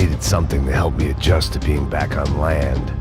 needed something to help me adjust to being back on land.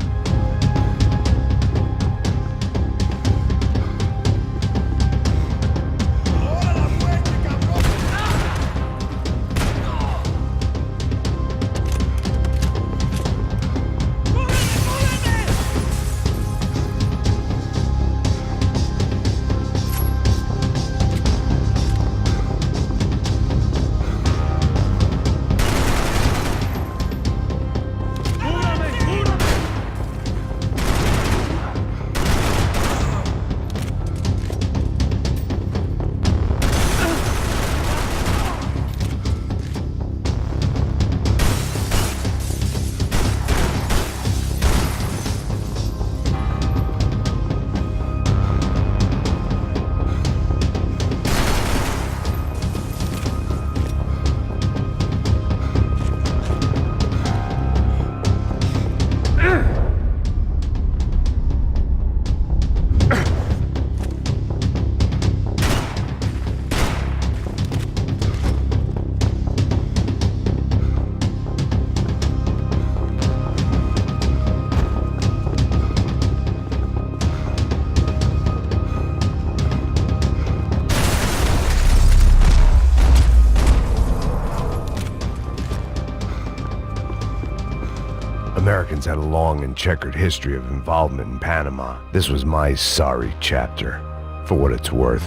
Americans had a long and checkered history of involvement in Panama. This was my sorry chapter, for what it's worth.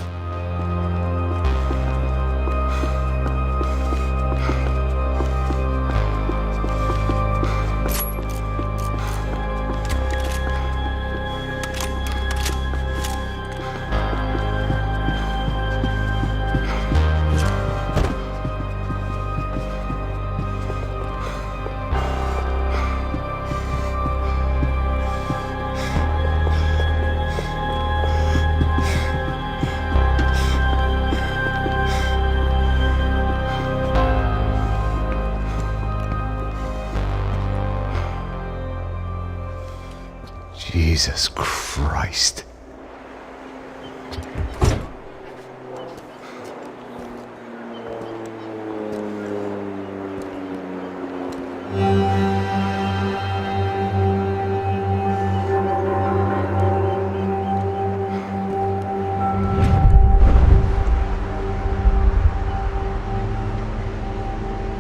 Jesus Christ.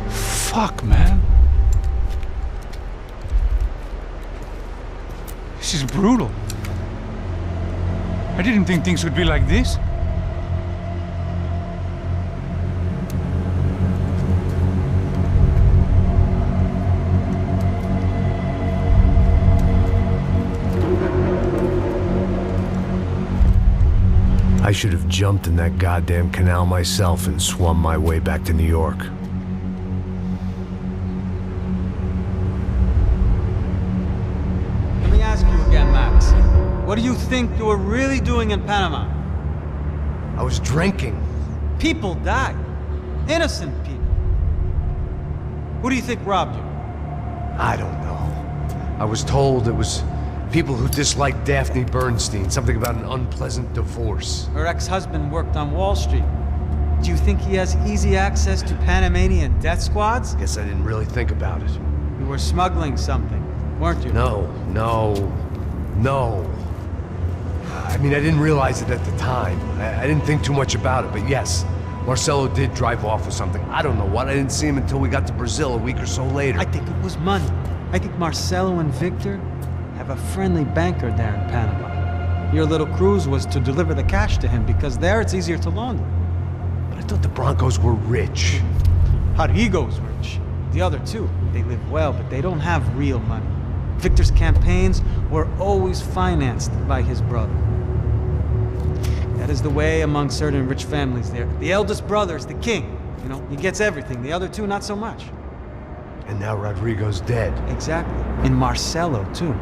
Fuck, man. This is brutal. I didn't think things would be like this. I should have jumped in that goddamn canal myself and swum my way back to New York. Let me ask you again, Max. What do you think you were really doing in Panama? I was drinking. People died. Innocent people. Who do you think robbed you? I don't know. I was told it was people who disliked Daphne Bernstein, something about an unpleasant divorce. Her ex-husband worked on Wall Street. Do you think he has easy access to Panamanian death squads? Guess I didn't really think about it. You were smuggling something, weren't you? No. I mean, I didn't realize it at the time. I didn't think too much about it, but yes, Marcelo did drive off with something. I don't know what. I didn't see him until we got to Brazil a week or so later. I think it was money. I think Marcelo and Victor have a friendly banker there in Panama. Your little cruise was to deliver the cash to him because there it's easier to launder. But I thought the Broncos were rich. Rodrigo's rich. The other two, they live well, but they don't have real money. Victor's campaigns were always financed by his brother. That is the way among certain rich families there. The eldest brother is the king. You know, he gets everything. The other two, not so much. And now Rodrigo's dead. Exactly. And Marcelo, too.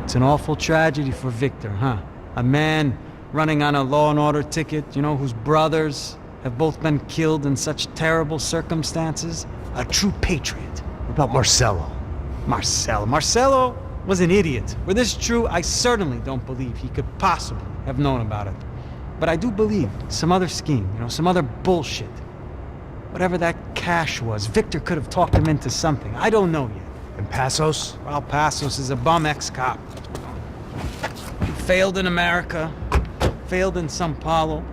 It's an awful tragedy for Victor, huh? A man running on a law and order ticket, you know, whose brothers have both been killed in such terrible circumstances. A true patriot. What about Marcelo? Marcelo was an idiot. Were this true, I certainly don't believe he could possibly have known about it. But I do believe some other scheme, you know, some other bullshit. Whatever that cash was, Victor could have talked him into something. I don't know yet. And Passos? Raul Passos is a bum ex-cop. He failed in America, failed in Sao Paulo.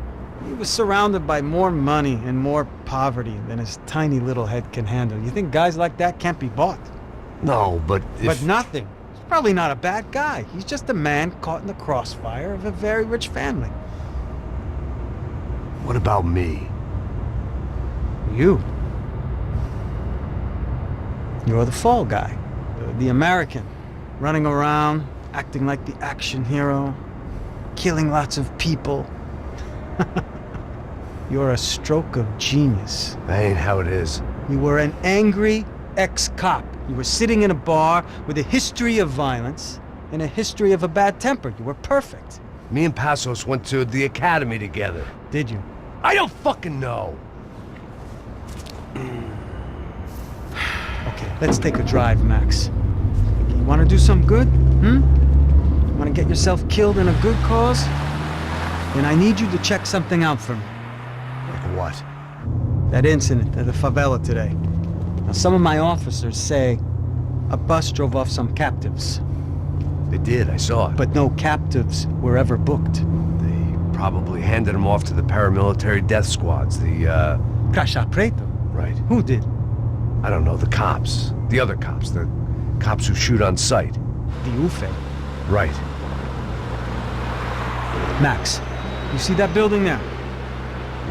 He was surrounded by more money and more poverty than his tiny little head can handle. You think guys like that can't be bought? No, but if... But nothing. He's probably not a bad guy. He's just a man caught in the crossfire of a very rich family. What about me? You. You're the fall guy. The American. Running around, acting like the action hero. Killing lots of people. You're a stroke of genius. That ain't how it is. You were an angry ex-cop. You were sitting in a bar with a history of violence and a history of a bad temper. You were perfect. Me and Passos went to the academy together. Did you? I don't fucking know. Okay, let's take a drive, Max. You want to do some good? Want to get yourself killed in a good cause? Then I need you to check something out for me. Like what? That incident at the favela today. Now, some of my officers say a bus drove off some captives. They did, I saw it. But no captives were ever booked. They probably handed them off to the paramilitary death squads, the, Caixa Preto? Right. Who did? I don't know, the cops. The other cops. The cops who shoot on sight. The UFE. Right. Max, you see that building there?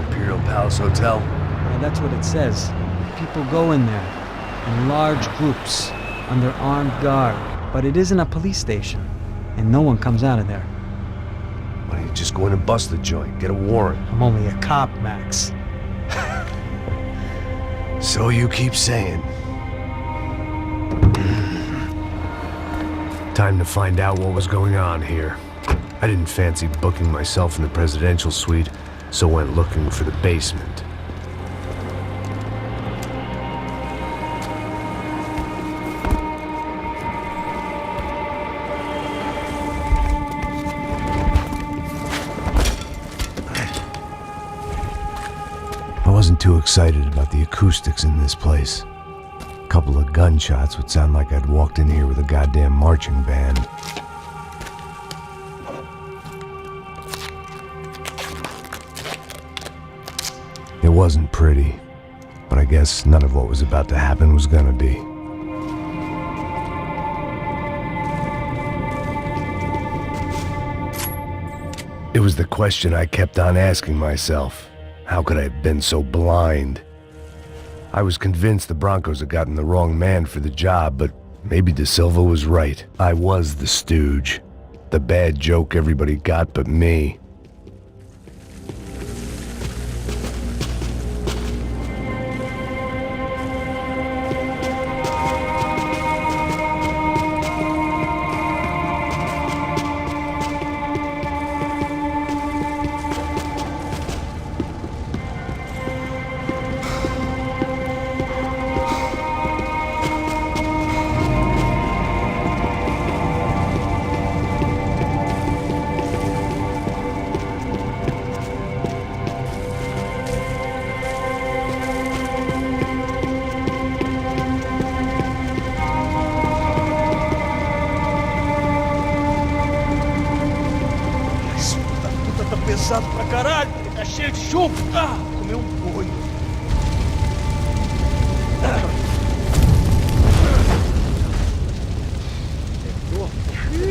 Imperial Palace Hotel? Well, that's what it says. People go in there in large groups under armed guard. But it isn't a police station, and no one comes out of there. Why don't you just go in and bust the joint? Get a warrant. I'm only a cop, Max. So you keep saying. Time to find out what was going on here. I didn't fancy booking myself in the presidential suite, so went looking for the basement. I wasn't too excited about the acoustics in this place. A couple of gunshots would sound like I'd walked in here with a goddamn marching band. It wasn't pretty, but I guess none of what was about to happen was gonna be. It was the question I kept on asking myself. How could I have been so blind? I was convinced the Broncos had gotten the wrong man for the job, but maybe De Silva was right. I was the stooge. The bad joke everybody got but me. Pesado pra caralho, tá cheio de chumbo. Comeu boi.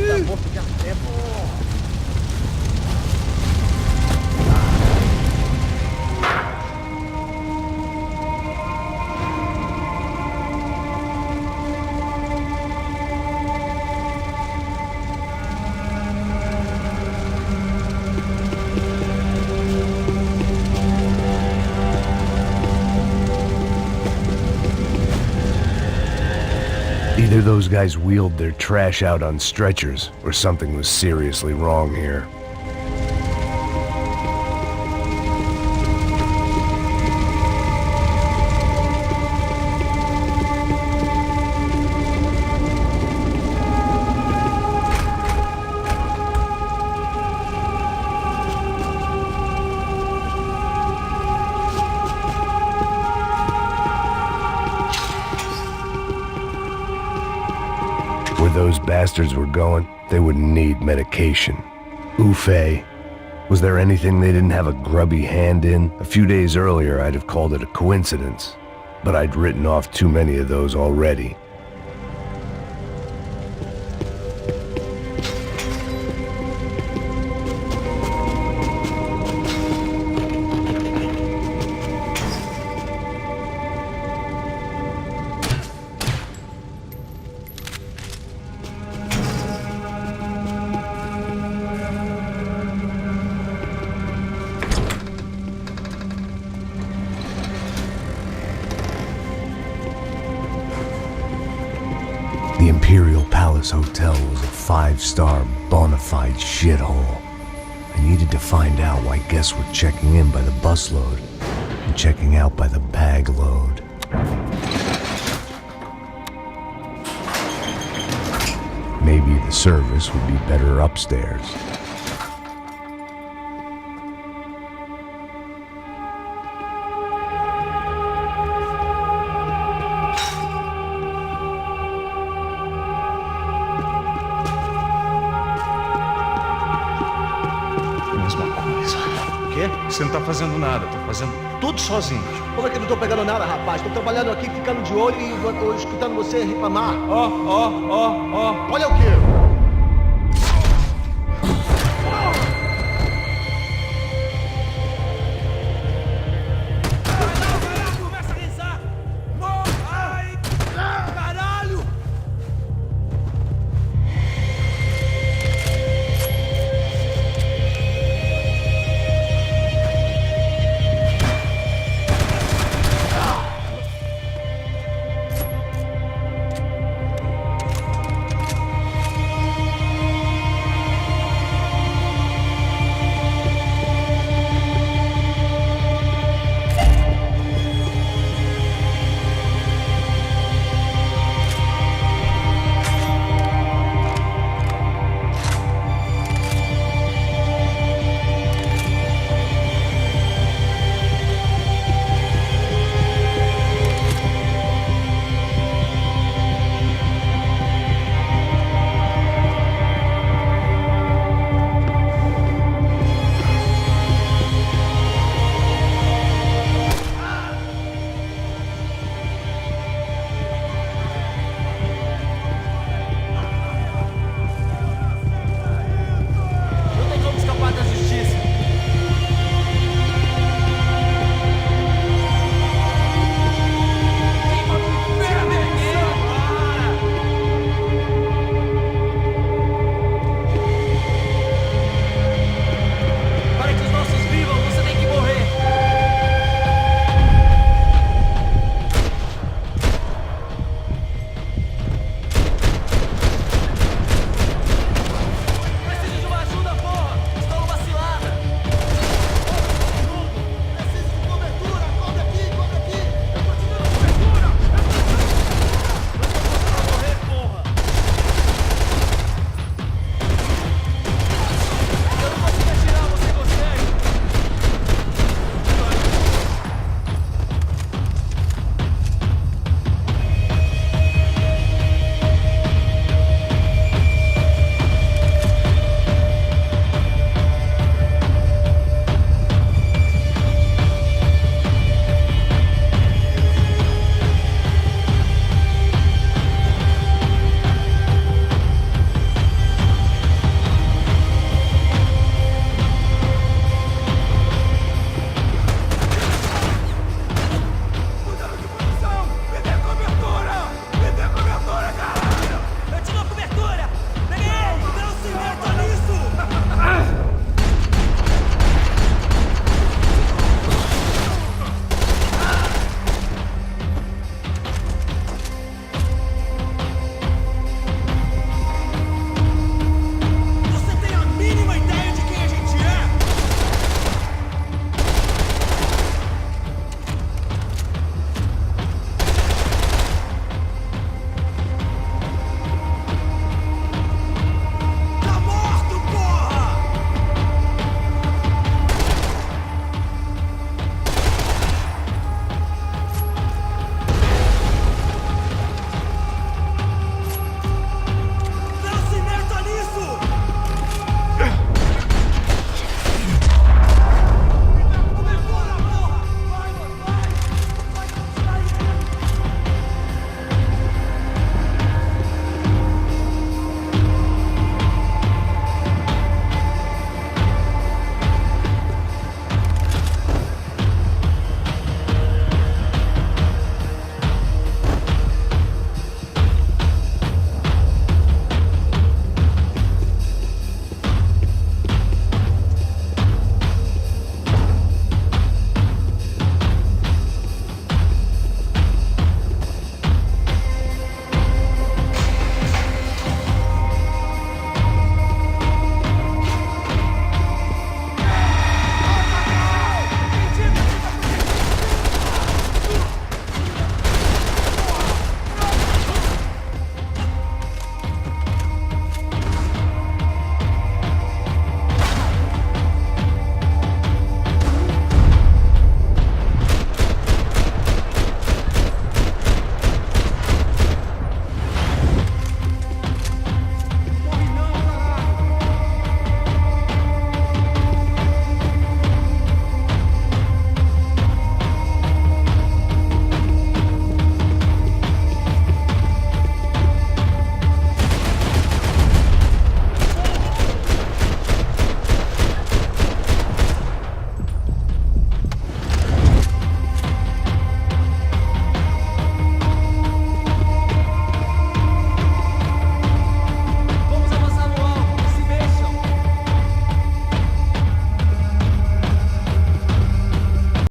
Tá bom, fica tempo. Either those guys wheeled their trash out on stretchers, or something was seriously wrong here. those bastards were going, they wouldn't need medication. Ufe. Was there anything they didn't have a grubby hand in? A few days earlier, I'd have called it a coincidence, but I'd written off too many of those already. The Imperial Palace Hotel was a 5-star bona fide shithole. I needed to find out why guests were checking in by the busload and checking out by the bag load. Maybe the service would be better upstairs. Mesma coisa. O quê? Você não tá fazendo nada, tô fazendo tudo sozinho. Como é que eu não tô pegando nada, rapaz? Tô trabalhando aqui, ficando de olho e escutando você reclamar. Ó. Olha o quê?